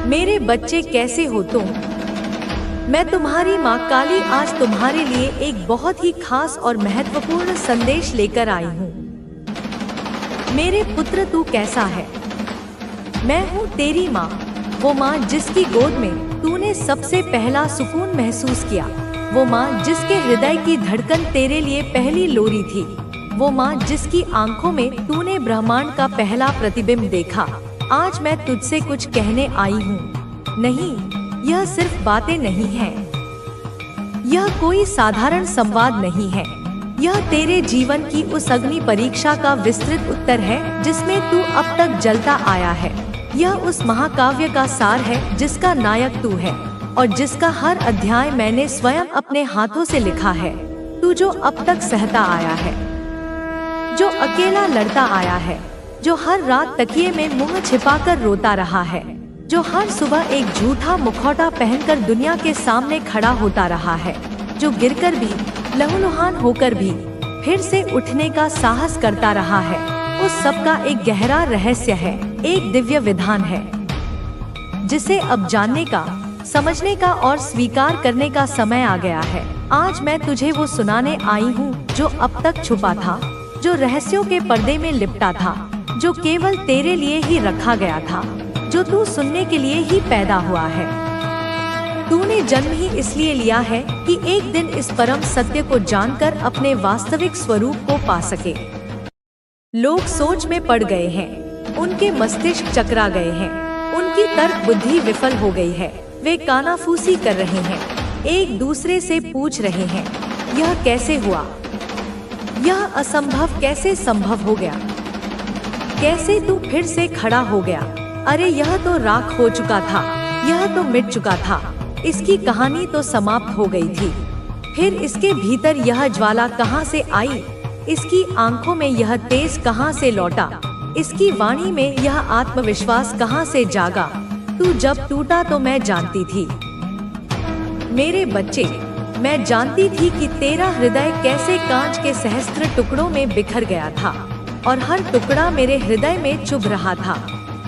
मेरे बच्चे कैसे हो तुम? मैं तुम्हारी माँ काली आज तुम्हारे लिए एक बहुत ही खास और महत्वपूर्ण संदेश लेकर आई हूँ। मेरे पुत्र तू कैसा है? मैं हूँ तेरी माँ, वो माँ जिसकी गोद में तूने सबसे पहला सुकून महसूस किया, वो माँ जिसके हृदय की धड़कन तेरे लिए पहली लोरी थी, वो माँ जिसकी आंखों में तूने ब्रह्मांड का पहला प्रतिबिंब देखा। आज मैं तुझसे कुछ कहने आई हूँ। नहीं, यह सिर्फ बातें नहीं हैं। यह कोई साधारण संवाद नहीं है। यह तेरे जीवन की उस अग्नि परीक्षा का विस्तृत उत्तर है जिसमें तू अब तक जलता आया है। यह उस महाकाव्य का सार है जिसका नायक तू है और जिसका हर अध्याय मैंने स्वयं अपने हाथों से लिखा है। तू जो अब तक सहता आया है, जो अकेला लड़ता आया है, जो हर रात तकिए में मुंह छिपाकर रोता रहा है, जो हर सुबह एक झूठा मुखौटा पहनकर दुनिया के सामने खड़ा होता रहा है, जो गिरकर भी, लहूलुहान होकर भी फिर से उठने का साहस करता रहा है, उस सब का एक गहरा रहस्य है, एक दिव्य विधान है जिसे अब जानने का, समझने का और स्वीकार करने का समय आ गया है। आज मैं तुझे वो सुनाने आई हूँ जो अब तक छुपा था, जो रहस्यों के पर्दे में लिपटा था, जो केवल तेरे लिए ही रखा गया था, जो तू सुनने के लिए ही पैदा हुआ है। तूने जन्म ही इसलिए लिया है कि एक दिन इस परम सत्य को जानकर अपने वास्तविक स्वरूप को पा सके। लोग सोच में पड़ गए हैं, उनके मस्तिष्क चकरा गए हैं, उनकी तर्क बुद्धि विफल हो गई है। वे कानाफूसी कर रहे हैं, एक दूसरे से पूछ रहे हैं, यह कैसे हुआ? यह असंभव कैसे संभव हो गया? कैसे तू फिर से खड़ा हो गया? अरे यह तो राख हो चुका था, यह तो मिट चुका था, इसकी कहानी तो समाप्त हो गई थी। फिर इसके भीतर यह ज्वाला कहाँ से आई? इसकी आंखों में यह तेज कहाँ से लौटा? इसकी वाणी में यह आत्मविश्वास कहाँ से जागा? तू जब टूटा तो मैं जानती थी। मेरे बच्चे, मैं जानती थी कि तेरा हृदय कैसे कांच के सहस्त्र टुकड़ों में बिखर गया था और हर टुकड़ा मेरे हृदय में चुभ रहा था।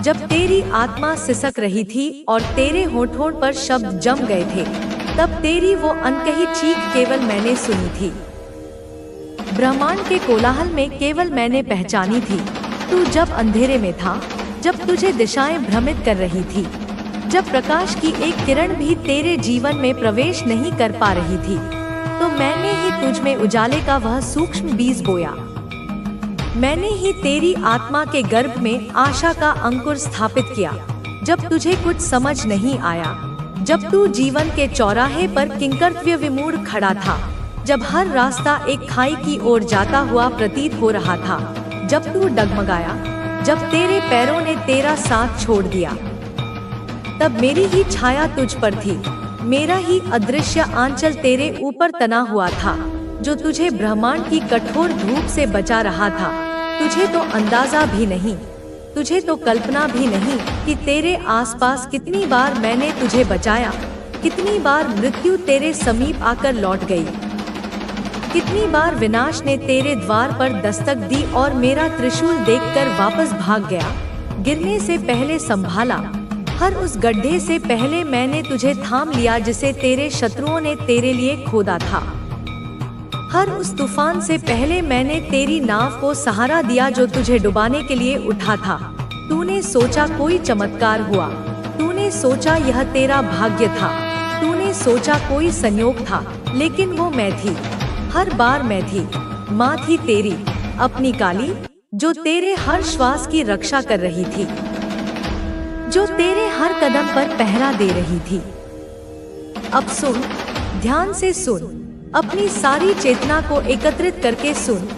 जब तेरी आत्मा सिसक रही थी और तेरे होठों पर शब्द जम गए थे, तब तेरी वो अनकही चीख केवल मैंने सुनी थी। ब्रह्मांड के कोलाहल में केवल मैंने पहचानी थी। तू जब अंधेरे में था, जब तुझे दिशाएं भ्रमित कर रही थी, जब प्रकाश की एक किरण भी तेरे जीवन में प्रवेश नहीं कर पा रही थी, तो मैंने ही तुझ में उजाले का वह सूक्ष्म बीज बोया। मैंने ही तेरी आत्मा के गर्भ में आशा का अंकुर स्थापित किया। जब तुझे कुछ समझ नहीं आया, जब तू जीवन के चौराहे पर किंकर्तव्य विमूढ़ खड़ा था, जब हर रास्ता एक खाई की ओर जाता हुआ प्रतीत हो रहा था, जब तू डगमगाया, जब तेरे पैरों ने तेरा साथ छोड़ दिया, तब मेरी ही छाया तुझ पर थी। मेरा ही अदृश्य आंचल तेरे ऊपर तना हुआ था, जो तुझे ब्रह्मांड की कठोर धूप से बचा रहा था। तुझे तो अंदाजा भी नहीं, तुझे तो कल्पना भी नहीं कि तेरे आसपास कितनी बार मैंने तुझे बचाया, कितनी बार मृत्यु तेरे समीप आकर लौट गई, कितनी बार विनाश ने तेरे द्वार पर दस्तक दी और मेरा त्रिशूल देखकर वापस भाग गया। गिरने से पहले संभाला, हर उस गड्ढे से पहले मैंने तुझे थाम लिया जिसे तेरे शत्रुओं ने तेरे लिए खोदा था। हर उस तूफान से पहले मैंने तेरी नाव को सहारा दिया जो तुझे डुबाने के लिए उठा था। तूने सोचा कोई चमत्कार हुआ, तूने सोचा यह तेरा भाग्य था, तूने सोचा कोई संयोग था, लेकिन वो मैं थी। हर बार मैं थी, माँ थी तेरी, अपनी काली, जो तेरे हर श्वास की रक्षा कर रही थी, जो तेरे हर कदम पर पहरा दे रही थी। अब सुन, ध्यान से सुन, अपनी सारी चेतना को एकत्रित करके सुन।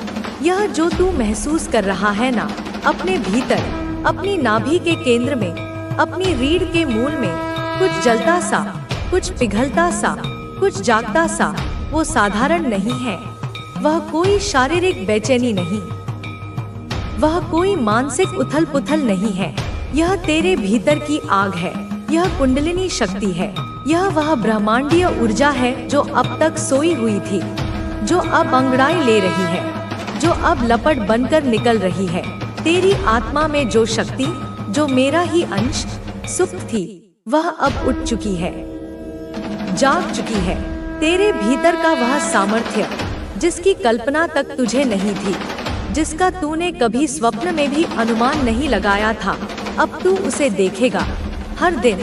यह जो तू महसूस कर रहा है ना, अपने भीतर, अपनी नाभि के केंद्र में, अपनी रीढ़ के मूल में, कुछ जलता सा, कुछ पिघलता सा, कुछ जागता सा, वो साधारण नहीं है। वह कोई शारीरिक बेचैनी नहीं, वह कोई मानसिक उथल पुथल नहीं है। यह तेरे भीतर की आग है, यह कुंडलिनी शक्ति है, यह वह ब्रह्मांडीय ऊर्जा है जो अब तक सोई हुई थी, जो अब अंगड़ाई ले रही है, जो अब लपट बनकर निकल रही है। तेरी आत्मा में जो शक्ति, जो मेरा ही अंश, सुप्त थी, वह अब उठ चुकी है, जाग चुकी है। तेरे भीतर का वह सामर्थ्य जिसकी कल्पना तक तुझे नहीं थी, जिसका तूने कभी स्वप्न में भी अनुमान नहीं लगाया था, अब तू उसे देखेगा। हर दिन,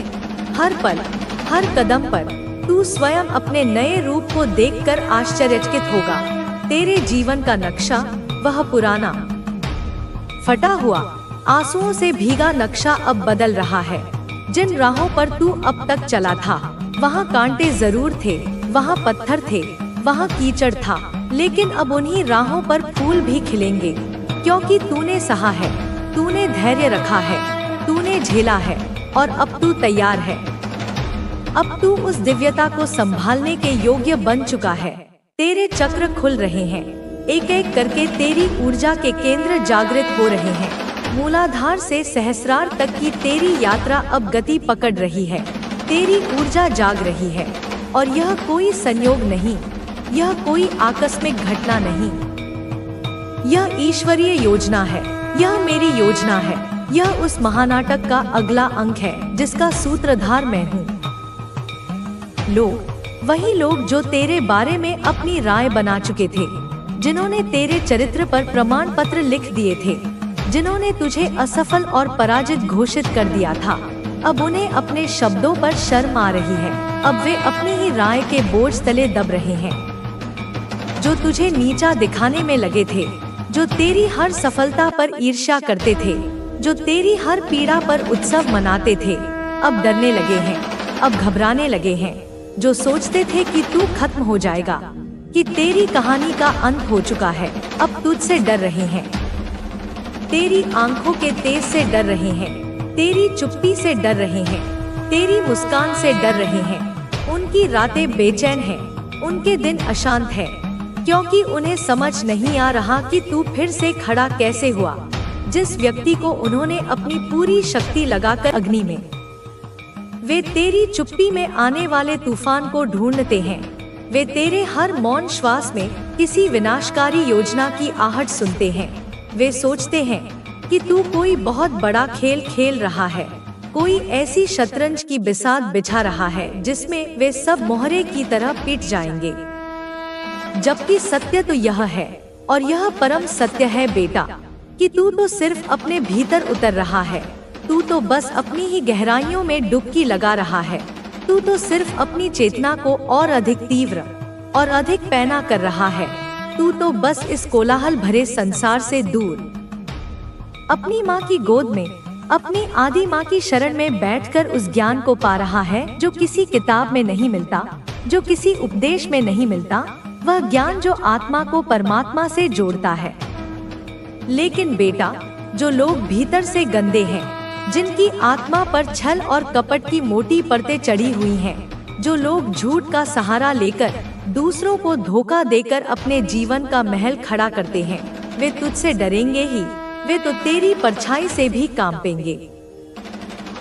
हर पल, हर कदम पर तू स्वयं अपने नए रूप को देखकर आश्चर्यचकित होगा। तेरे जीवन का नक्शा, वह पुराना, फटा हुआ, आंसुओं से भीगा नक्शा अब बदल रहा है। जिन राहों पर तू अब तक चला था, वहाँ कांटे जरूर थे, वहाँ पत्थर थे, वहाँ कीचड़ था, लेकिन अब उन्हीं राहों पर फूल भी खिलेंगे, क्योंकि तूने सहा है, तूने धैर्य रखा है, तूने झेला है, और अब तू तैयार है। अब तू उस दिव्यता को संभालने के योग्य बन चुका है। तेरे चक्र खुल रहे हैं, एक एक करके तेरी ऊर्जा के केंद्र जागृत हो रहे हैं। मूलाधार से सहस्रार तक की तेरी यात्रा अब गति पकड़ रही है। तेरी ऊर्जा जाग रही है, और यह कोई संयोग नहीं, यह कोई आकस्मिक घटना नहीं, यह ईश्वरीय योजना है, यह मेरी योजना है। यह उस महानाटक का अगला अंक है जिसका सूत्रधार मैं हूँ। लोग, वही लोग जो तेरे बारे में अपनी राय बना चुके थे, जिन्होंने तेरे चरित्र पर प्रमाण पत्र लिख दिए थे, जिन्होंने तुझे असफल और पराजित घोषित कर दिया था, अब उन्हें अपने शब्दों पर शर्म आ रही है। अब वे अपनी ही राय के बोझ तले दब रहे हैं। जो तुझे नीचा दिखाने में लगे थे, जो तेरी हर सफलता पर ईर्ष्या करते थे, जो तेरी हर पीड़ा पर उत्सव मनाते थे, अब डरने लगे हैं, अब घबराने लगे हैं। जो सोचते थे कि तू खत्म हो जाएगा, कि तेरी कहानी का अंत हो चुका है, अब तुझसे डर रहे हैं। तेरी आंखों के तेज से डर रहे हैं, तेरी चुप्पी से डर रहे हैं, तेरी मुस्कान से डर रहे हैं। उनकी रातें बेचैन हैं, उनके दिन अशांत हैं, क्योंकि उन्हें समझ नहीं आ रहा कि तू फिर से खड़ा कैसे हुआ। जिस व्यक्ति को उन्होंने अपनी पूरी शक्ति लगाकर अग्नि में, वे तेरी चुप्पी में आने वाले तूफान को ढूंढते हैं। वे तेरे हर मौन श्वास में किसी विनाशकारी योजना की आहट सुनते हैं। वे सोचते हैं कि तू कोई बहुत बड़ा खेल खेल रहा है, कोई ऐसी शतरंज की बिसात बिछा रहा है जिसमें वे सब मोहरे की तरह पीट जाएंगे। जबकि सत्य तो यह है, और यह परम सत्य है बेटा, कि तू तो सिर्फ अपने भीतर उतर रहा है। तू तो बस अपनी ही गहराइयों में डुबकी लगा रहा है। तू तो सिर्फ अपनी चेतना को और अधिक तीव्र और अधिक पैना कर रहा है। तू तो बस इस कोलाहल भरे संसार से दूर, अपनी माँ की गोद में, अपनी आदि माँ की शरण में बैठकर उस ज्ञान को पा रहा है जो किसी किताब में नहीं मिलता, जो किसी उपदेश में नहीं मिलता, वह ज्ञान जो आत्मा को परमात्मा से जोड़ता है। लेकिन बेटा, जो लोग भीतर से गंदे हैं, जिनकी आत्मा पर छल और कपट की मोटी परतें चढ़ी हुई हैं, जो लोग झूठ का सहारा लेकर दूसरों को धोखा देकर अपने जीवन का महल खड़ा करते हैं, वे तुझसे डरेंगे ही। वे तो तेरी परछाई से भी कांपेंगे,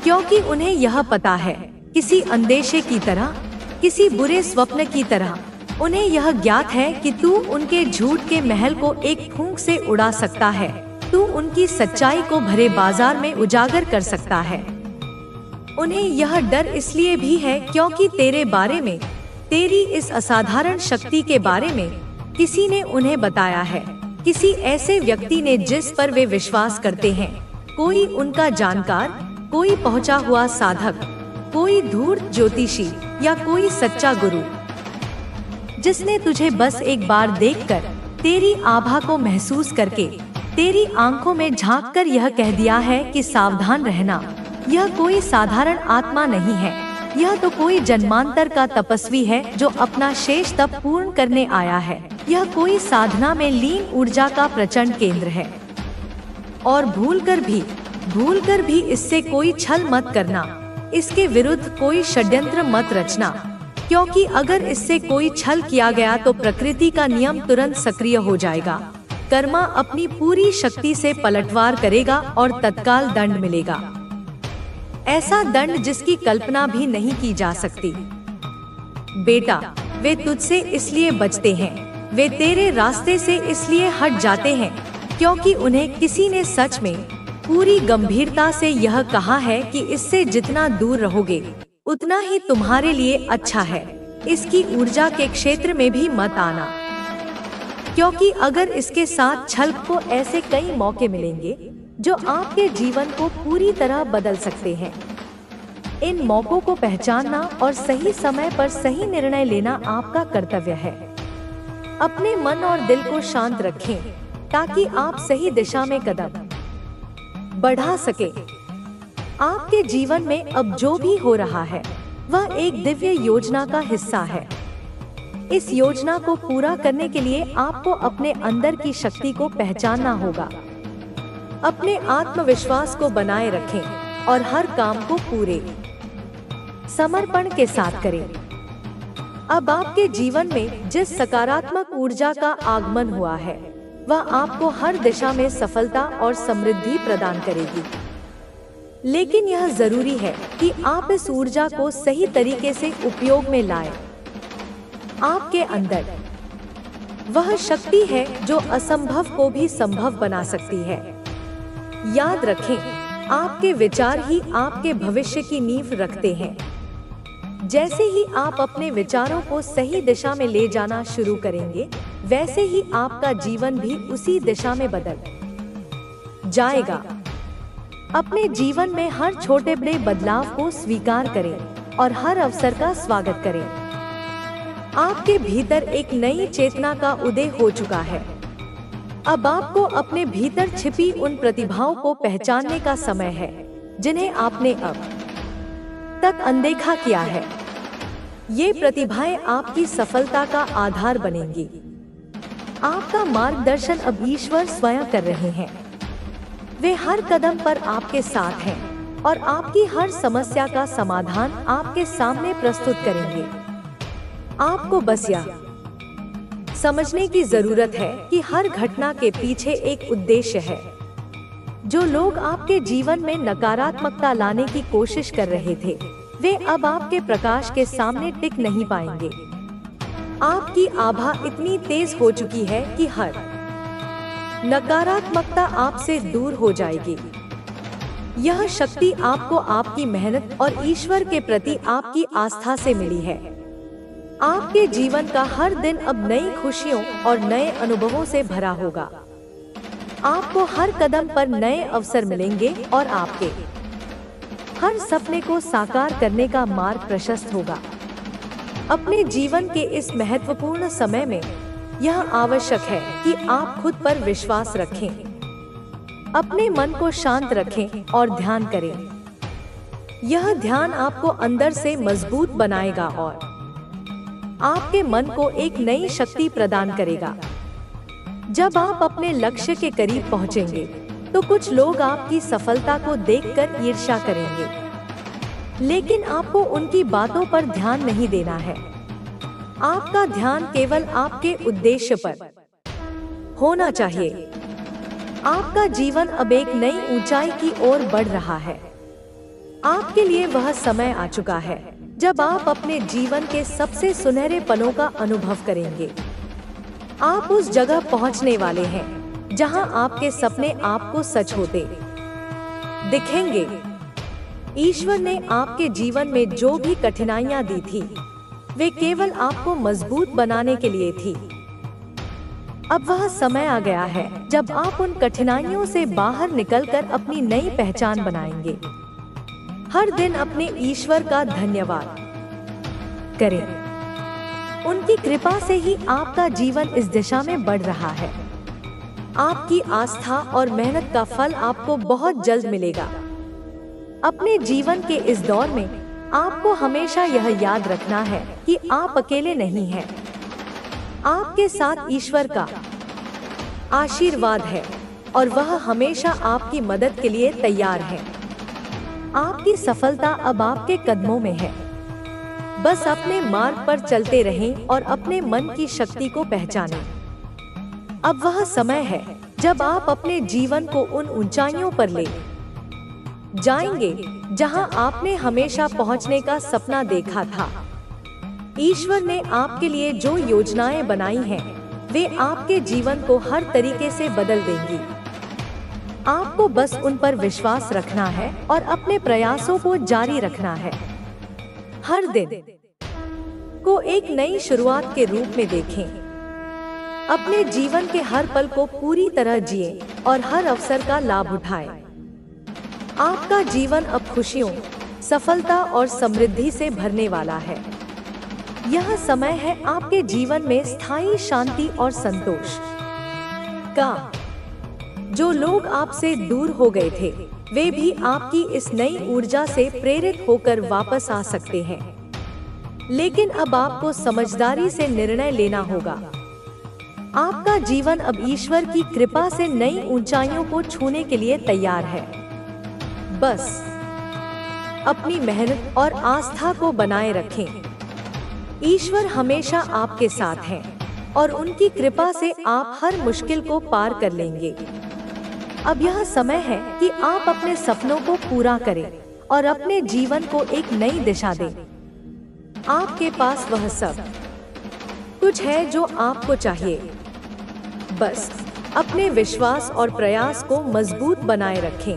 क्योंकि उन्हें यह पता है, किसी अंदेशे की तरह, किसी बुरे स्वप्न की तरह, उन्हें यह ज्ञात है कि तू उनके झूठ के महल को एक फूंक से उड़ा सकता है। तू उनकी सच्चाई को भरे बाजार में उजागर कर सकता है। उन्हें यह डर इसलिए भी है क्योंकि तेरे बारे में, तेरी इस असाधारण शक्ति के बारे में किसी ने उन्हें बताया है, किसी ऐसे व्यक्ति ने जिस पर वे विश्वास करते हैं, कोई उनका जानकार, कोई पहुंचा हुआ साधक, कोई धूर्त ज्योतिषी या कोई सच्चा गुरु, जिसने तुझे बस एक बार देखकर, तेरी आभा को महसूस करके, तेरी आंखों में झांककर यह कह दिया है कि सावधान रहना। यह कोई साधारण आत्मा नहीं है, यह तो कोई जन्मांतर का तपस्वी है जो अपना शेष तप पूर्ण करने आया है। यह कोई साधना में लीन ऊर्जा का प्रचंड केंद्र है। और भूलकर भी इससे कोई छल मत करना, इसके विरुद्ध कोई षड्यंत्र मत रचना, क्योंकि अगर इससे कोई छल किया गया तो प्रकृति का नियम तुरंत सक्रिय हो जाएगा। कर्मा अपनी पूरी शक्ति से पलटवार करेगा और तत्काल दंड मिलेगा, ऐसा दंड जिसकी कल्पना भी नहीं की जा सकती। बेटा, वे तुझसे इसलिए बचते हैं, वे तेरे रास्ते से इसलिए हट जाते हैं क्योंकि उन्हें किसी ने सच में पूरी गंभीरता से यह कहा है कि इससे जितना दूर रहोगे उतना ही तुम्हारे लिए अच्छा है। इसकी ऊर्जा के क्षेत्र में भी मत आना, क्योंकि अगर इसके साथ छल को ऐसे कई मौके मिलेंगे जो आपके जीवन को पूरी तरह बदल सकते हैं। इन मौकों को पहचानना और सही समय पर सही निर्णय लेना आपका कर्तव्य है। अपने मन और दिल को शांत रखें ताकि आप सही दिशा में कदम बढ़ा सके। आपके जीवन में अब जो भी हो रहा है वह एक दिव्य योजना का हिस्सा है। इस योजना को पूरा करने के लिए आपको अपने अंदर की शक्ति को पहचानना होगा। अपने आत्मविश्वास को बनाए रखें और हर काम को पूरे समर्पण के साथ करें। अब आपके जीवन में जिस सकारात्मक ऊर्जा का आगमन हुआ है वह आपको हर दिशा में सफलता और समृद्धि प्रदान करेगी। लेकिन यह जरूरी है कि आप इस ऊर्जा को सही तरीके से उपयोग में लाएं। आपके अंदर वह शक्ति है जो असंभव को भी संभव बना सकती है। याद रखें, आपके विचार ही आपके भविष्य की नींव रखते हैं। जैसे ही आप अपने विचारों को सही दिशा में ले जाना शुरू करेंगे, वैसे ही आपका जीवन भी उसी दिशा में बदल जाएगा। अपने जीवन में हर छोटे बड़े बदलाव को स्वीकार करें और हर अवसर का स्वागत करें। आपके भीतर एक नई चेतना का उदय हो चुका है। अब आपको अपने भीतर छिपी उन प्रतिभाओं को पहचानने का समय है जिन्हें आपने अब तक अनदेखा किया है। ये प्रतिभाएं आपकी सफलता का आधार बनेंगी। आपका मार्गदर्शन अब ईश्वर स्वयं कर रहे हैं। वे हर कदम पर आपके साथ हैं और आपकी हर समस्या का समाधान आपके सामने प्रस्तुत करेंगे। आपको बस यह समझने की जरूरत है कि हर घटना के पीछे एक उद्देश्य है। जो लोग आपके जीवन में नकारात्मकता लाने की कोशिश कर रहे थे, वे अब आपके प्रकाश के सामने टिक नहीं पाएंगे। आपकी आभा इतनी तेज हो चुकी है कि हर नकारात्मकता आपसे दूर हो जाएगी। यह शक्ति आपको आपकी मेहनत और ईश्वर के प्रति आपकी आस्था से मिली है। आपके जीवन का हर दिन अब नई खुशियों और नए अनुभवों से भरा होगा। आपको हर कदम पर नए अवसर मिलेंगे और आपके हर सपने को साकार करने का मार्ग प्रशस्त होगा। अपने जीवन के इस महत्वपूर्ण समय में यह आवश्यक है कि आप खुद पर विश्वास रखें, अपने मन को शांत रखें और ध्यान करें। यह ध्यान आपको अंदर से मजबूत बनाएगा और आपके मन को एक नई शक्ति प्रदान करेगा। जब आप अपने लक्ष्य के करीब पहुंचेंगे, तो कुछ लोग आपकी सफलता को देखकर ईर्ष्या करेंगे, लेकिन आपको उनकी बातों पर ध्यान नहीं देना है। आपका ध्यान केवल आपके उद्देश्य पर होना चाहिए। आपका जीवन अब एक नई ऊंचाई की ओर बढ़ रहा है। आपके लिए वह समय आ चुका है जब आप अपने जीवन के सबसे सुनहरे पलों का अनुभव करेंगे। आप उस जगह पहुंचने वाले हैं जहां आपके सपने आपको सच होते दिखेंगे। ईश्वर ने आपके जीवन में जो भी कठिनाइयां दी थी, वे केवल आपको मजबूत बनाने के लिए थी। अब वह समय आ गया है जब आप उन कठिनाइयों से बाहर निकलकर अपनी नई पहचान बनाएंगे। हर दिन अपने ईश्वर का धन्यवाद करें। उनकी कृपा से ही आपका जीवन इस दिशा में बढ़ रहा है। आपकी आस्था और मेहनत का फल आपको बहुत जल्द मिलेगा। अपने जीवन के इस दौर में आपको हमेशा यह याद रखना है कि आप अकेले नहीं हैं। आपके साथ ईश्वर का आशीर्वाद है और वह हमेशा आपकी मदद के लिए तैयार है। आपकी सफलता अब आपके कदमों में है। बस अपने मार्ग पर चलते रहें और अपने मन की शक्ति को पहचानें। अब वह समय है जब आप अपने जीवन को उन ऊंचाइयों पर ले जाएंगे जहां आपने हमेशा पहुंचने का सपना देखा था। ईश्वर ने आपके लिए जो योजनाएं बनाई हैं, वे आपके जीवन को हर तरीके से बदल देंगी। आपको बस उन पर विश्वास रखना है और अपने प्रयासों को जारी रखना है। हर दिन को एक नई शुरुआत के रूप में देखें। अपने जीवन के हर पल को पूरी तरह जिए और हर अवसर का लाभ उठाएं। आपका जीवन अब खुशियों, सफलता और समृद्धि से भरने वाला है। यह समय है आपके जीवन में स्थायी शांति और संतोष का। जो लोग आपसे दूर हो गए थे, वे भी आपकी इस नई ऊर्जा से प्रेरित होकर वापस आ सकते हैं। लेकिन अब आपको समझदारी से निर्णय लेना होगा। आपका जीवन अब ईश्वर की कृपा से नई ऊंचाइयों को छूने के लिए तैयार है। बस अपनी मेहनत और आस्था को बनाए रखें। ईश्वर हमेशा आपके साथ हैं और उनकी कृपा से आप हर मुश्किल को पार कर लेंगे। अब यह समय है कि आप अपने सपनों को पूरा करें और अपने जीवन को एक नई दिशा दें। आपके पास वह सब कुछ है जो आपको चाहिए। बस अपने विश्वास और प्रयास को मजबूत बनाए रखें।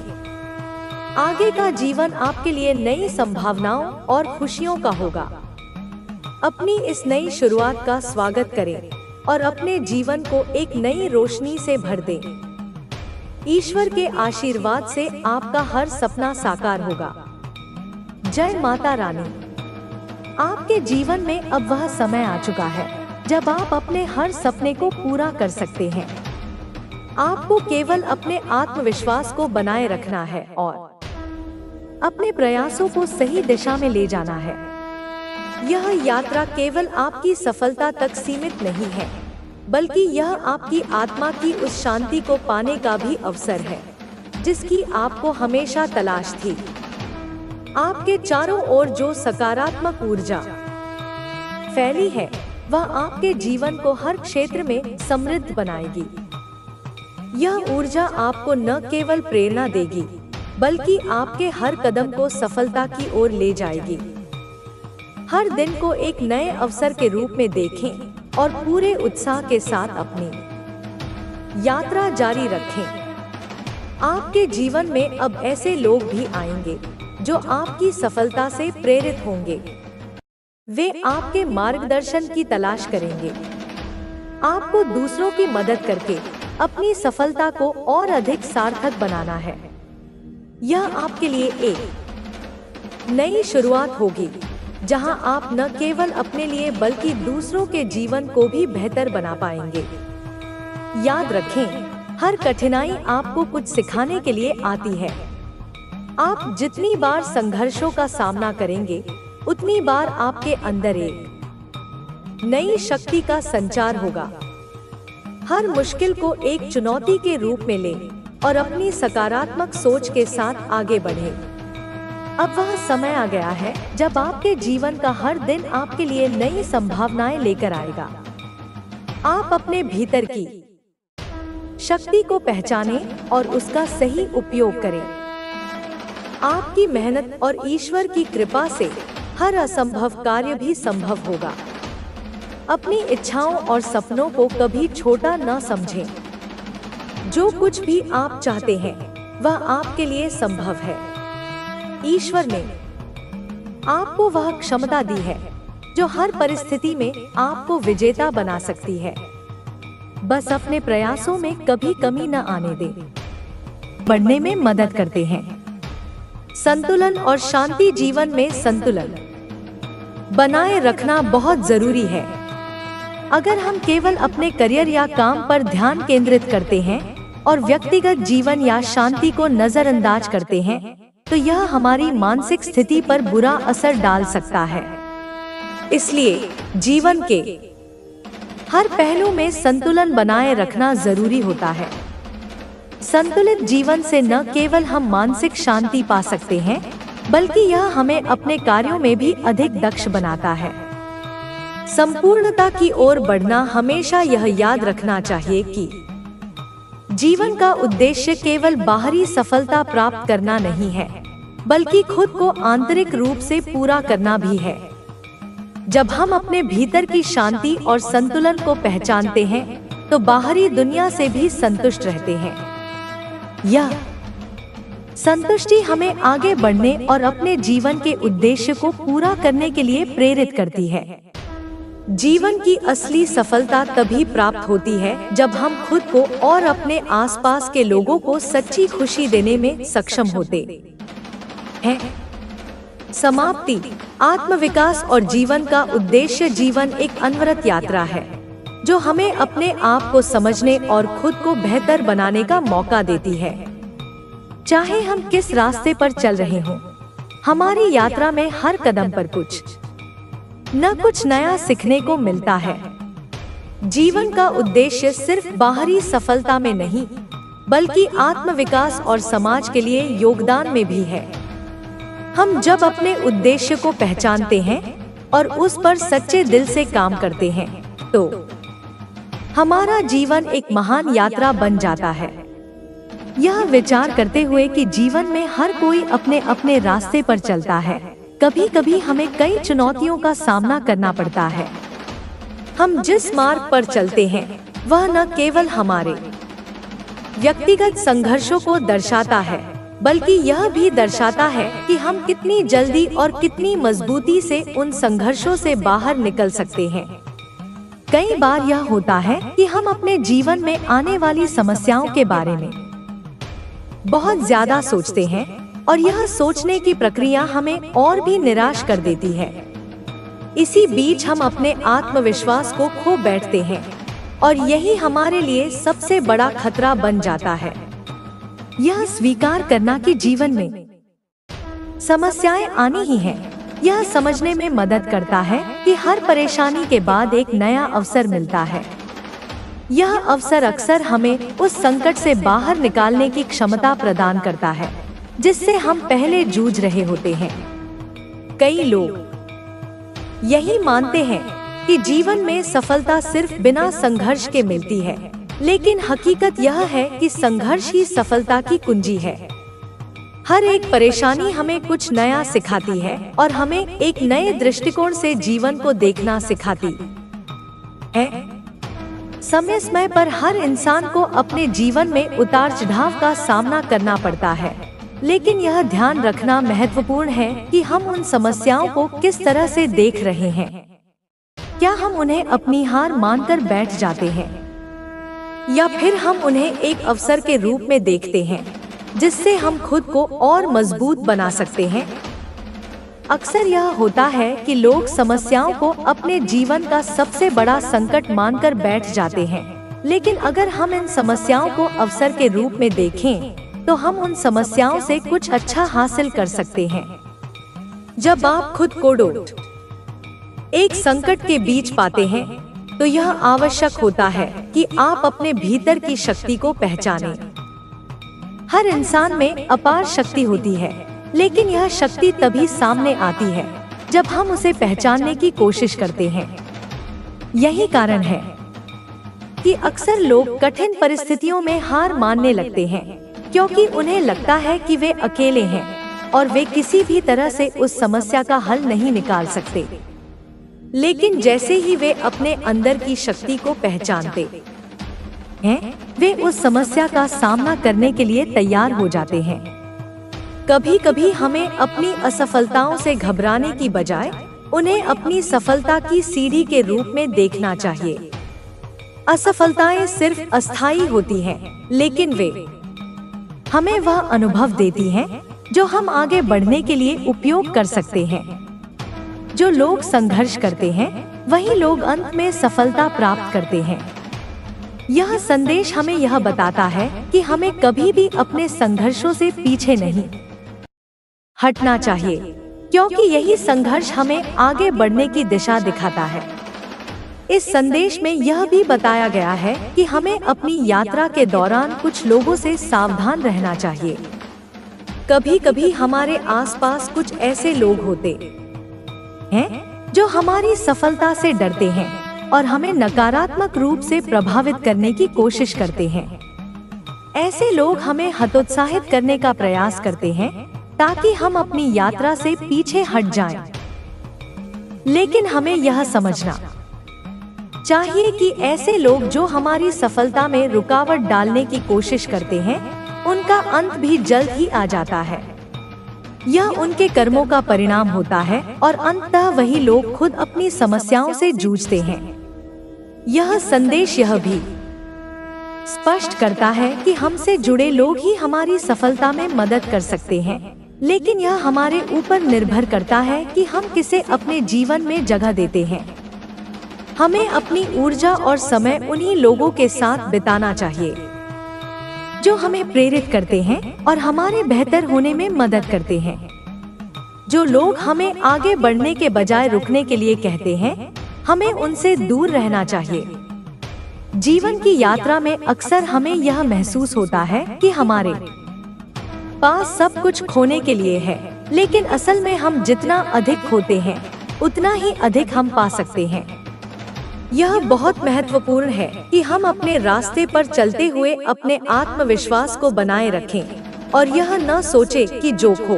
आगे का जीवन आपके लिए नई संभावनाओं और खुशियों का होगा। अपनी इस नई शुरुआत का स्वागत करें और अपने जीवन को एक नई रोशनी से भर दें। ईश्वर के आशीर्वाद से आपका हर सपना साकार होगा। जय माता रानी। आपके जीवन में अब वह समय आ चुका है जब आप अपने हर सपने को पूरा कर सकते हैं। आपको केवल अपने आत्मविश्वास को बनाए रखना है और अपने प्रयासों को सही दिशा में ले जाना है। यह यात्रा केवल आपकी सफलता तक सीमित नहीं है, बल्कि यह आपकी आत्मा की उस शांति को पाने का भी अवसर है जिसकी आपको हमेशा तलाश थी। आपके चारों ओर जो सकारात्मक ऊर्जा फैली है, वह आपके जीवन को हर क्षेत्र में समृद्ध बनाएगी। यह ऊर्जा आपको न केवल प्रेरणा देगी, बल्कि आपके हर कदम को सफलता की ओर ले जाएगी। हर दिन को एक नए अवसर के रूप में देखें और पूरे उत्साह के साथ अपनी यात्रा जारी रखें। आपके जीवन में अब ऐसे लोग भी आएंगे जो आपकी सफलता से प्रेरित होंगे। वे आपके मार्गदर्शन की तलाश करेंगे। आपको दूसरों की मदद करके अपनी सफलता को और अधिक सार्थक बनाना है। यह आपके लिए एक नई शुरुआत होगी, जहां आप न केवल अपने लिए बल्कि दूसरों के जीवन को भी बेहतर बना पाएंगे। याद रखें, हर कठिनाई आपको कुछ सिखाने के लिए आती है। आप जितनी बार संघर्षों का सामना करेंगे, उतनी बार आपके अंदर एक नई शक्ति का संचार होगा। हर मुश्किल को एक चुनौती के रूप में लें और अपनी सकारात्मक सोच के साथ आगे बढ़ें। अब वह समय आ गया है जब आपके जीवन का हर दिन आपके लिए नई संभावनाएं लेकर आएगा। आप अपने भीतर की शक्ति को पहचानें और उसका सही उपयोग करें। आपकी मेहनत और ईश्वर की कृपा से हर असंभव कार्य भी संभव होगा। अपनी इच्छाओं और सपनों को कभी छोटा न समझें। जो कुछ भी आप चाहते हैं, वह आपके लिए संभव है। ईश्वर ने आपको वह क्षमता दी है जो हर परिस्थिति में आपको विजेता बना सकती है। बस अपने प्रयासों में कभी कमी न आने दें। बढ़ने में मदद करते हैं। संतुलन और शांति। जीवन में संतुलन बनाए रखना बहुत जरूरी है। अगर हम केवल अपने करियर या काम पर ध्यान केंद्रित करते हैं और व्यक्तिगत जीवन या शांति को नजरअंदाज करते हैं, तो यह हमारी मानसिक स्थिति पर बुरा असर डाल सकता है। इसलिए जीवन के हर पहलू में संतुलन बनाए रखना जरूरी होता है। संतुलित जीवन से न केवल हम मानसिक शांति पा सकते हैं, बल्कि यह हमें अपने कार्यों में भी अधिक दक्ष बनाता है। संपूर्णता की ओर बढ़ना। हमेशा यह याद रखना चाहिए कि जीवन का उद्देश्य केवल बाहरी सफलता प्राप्त करना नहीं है, बल्कि खुद को आंतरिक रूप से पूरा करना भी है। जब हम अपने भीतर की शांति और संतुलन को पहचानते हैं, तो बाहरी दुनिया से भी संतुष्ट रहते हैं। यह संतुष्टि हमें आगे बढ़ने और अपने जीवन के उद्देश्य को पूरा करने के लिए प्रेरित करती है। जीवन की असली सफलता तभी प्राप्त होती है जब हम खुद को और अपने आसपास के लोगों को सच्ची खुशी देने में सक्षम होते हैं। समाप्ति। आत्मविकास और जीवन का उद्देश्य। जीवन एक अनवरत यात्रा है जो हमें अपने आप को समझने और खुद को बेहतर बनाने का मौका देती है। चाहे हम किस रास्ते पर चल रहे हों, हमारी यात्रा में हर कदम पर कुछ न कुछ नया सीखने को मिलता है। जीवन का उद्देश्य सिर्फ बाहरी सफलता में नहीं, बल्कि आत्मविकास और समाज के लिए योगदान में भी है। हम जब अपने उद्देश्य को पहचानते हैं और उस पर सच्चे दिल से काम करते हैं, तो हमारा जीवन एक महान यात्रा बन जाता है। यह विचार करते हुए कि जीवन में हर कोई अपने अपने रास्ते पर चलता है, कभी कभी हमें कई चुनौतियों का सामना करना पड़ता है। हम जिस मार्ग पर चलते हैं वह न केवल हमारे व्यक्तिगत संघर्षों को दर्शाता है, बल्कि यह भी दर्शाता है कि हम कितनी जल्दी और कितनी मजबूती से उन संघर्षों से बाहर निकल सकते हैं। कई बार यह होता है कि हम अपने जीवन में आने वाली समस्याओं के बारे में बहुत ज्यादा सोचते हैं और यह सोचने की प्रक्रिया हमें और भी निराश कर देती है। इसी बीच हम अपने आत्मविश्वास को खो बैठते हैं और यही हमारे लिए सबसे बड़ा खतरा बन जाता है। यह स्वीकार करना कि जीवन में समस्याएं आनी ही हैं, यह समझने में मदद करता है कि हर परेशानी के बाद एक नया अवसर मिलता है। यह अवसर अक्सर हमें उस संकट से बाहर निकालने की क्षमता प्रदान करता है जिससे हम पहले जूझ रहे होते हैं। कई लोग यही मानते हैं कि जीवन में सफलता सिर्फ बिना संघर्ष के मिलती है, लेकिन हकीकत यह है कि संघर्ष ही सफलता की कुंजी है। हर एक परेशानी हमें कुछ नया सिखाती है और हमें एक नए दृष्टिकोण से जीवन को देखना सिखाती है। समय समय पर हर इंसान को अपने जीवन में उतार चढ़ाव का सामना करना पड़ता है, लेकिन यह ध्यान रखना महत्वपूर्ण है कि हम उन समस्याओं को किस तरह से देख रहे हैं। क्या हम उन्हें अपनी हार मानकर बैठ जाते हैं, या फिर हम उन्हें एक अवसर के रूप में देखते हैं जिससे हम खुद को और मजबूत बना सकते हैं। अक्सर यह होता है कि लोग समस्याओं को अपने जीवन का सबसे बड़ा संकट मानकर बैठ जाते हैं, लेकिन अगर हम इन समस्याओं को अवसर के रूप में देखें तो हम उन समस्याओं से कुछ अच्छा हासिल कर सकते हैं। जब आप खुद को एक संकट के बीच पाते हैं तो यह आवश्यक होता है कि आप अपने भीतर की शक्ति को पहचानें। हर इंसान में अपार शक्ति होती है, लेकिन यह शक्ति तभी सामने आती है जब हम उसे पहचानने की कोशिश करते हैं। यही कारण है कि अक्सर लोग कठिन परिस्थितियों में हार मानने लगते हैं, क्योंकि उन्हें लगता है कि वे अकेले हैं और वे किसी भी तरह से उस समस्या का हल नहीं निकाल सकते। लेकिन जैसे ही वे अपने अंदर की शक्ति को पहचानते हैं, वे उस समस्या का सामना करने के लिए तैयार हो जाते हैं। कभी कभी हमें अपनी असफलताओं से घबराने की बजाय उन्हें अपनी सफलता की सीढ़ी के रूप में देखना चाहिए। असफलताएं सिर्फ अस्थायी होती हैं, लेकिन वे हमें वह अनुभव देती हैं जो हम आगे बढ़ने के लिए उपयोग कर सकते हैं। जो लोग संघर्ष करते हैं वही लोग अंत में सफलता प्राप्त करते हैं। यह संदेश हमें यह बताता है कि हमें कभी भी अपने संघर्षों से पीछे नहीं हटना चाहिए, क्योंकि यही संघर्ष हमें आगे बढ़ने की दिशा दिखाता है। इस संदेश में यह भी बताया गया है कि हमें अपनी यात्रा के दौरान कुछ लोगों से सावधान रहना चाहिए। कभी कभी हमारे आसपास कुछ ऐसे लोग होते हैं जो हमारी सफलता से डरते हैं और हमें नकारात्मक रूप से प्रभावित करने की कोशिश करते हैं। ऐसे लोग हमें हतोत्साहित करने का प्रयास करते हैं ताकि हम अपनी यात्रा से पीछे हट जाएं। लेकिन हमें यह समझना चाहिए कि ऐसे लोग जो हमारी सफलता में रुकावट डालने की कोशिश करते हैं, उनका अंत भी जल्द ही आ जाता है। यह उनके कर्मों का परिणाम होता है और अंततः वही लोग खुद अपनी समस्याओं से जूझते हैं। यह संदेश यह भी स्पष्ट करता है कि हमसे जुड़े लोग ही हमारी सफलता में मदद कर सकते हैं, लेकिन यह हमारे ऊपर निर्भर करता है कि हम किसे अपने जीवन में जगह देते हैं। हमें अपनी ऊर्जा और समय उन्हीं लोगों के साथ बिताना चाहिए जो हमें प्रेरित करते हैं और हमारे बेहतर होने में मदद करते हैं। जो लोग हमें आगे बढ़ने के बजाय रुकने के लिए कहते हैं, हमें उनसे दूर रहना चाहिए। जीवन की यात्रा में अक्सर हमें यह महसूस होता है कि हमारे पास सब कुछ खोने के लिए है, लेकिन असल में हम जितना अधिक खोते हैं उतना ही अधिक हम पा सकते हैं। यह बहुत महत्वपूर्ण है कि हम अपने रास्ते पर चलते हुए अपने आत्मविश्वास को बनाए रखें और यह न सोचें कि जो खो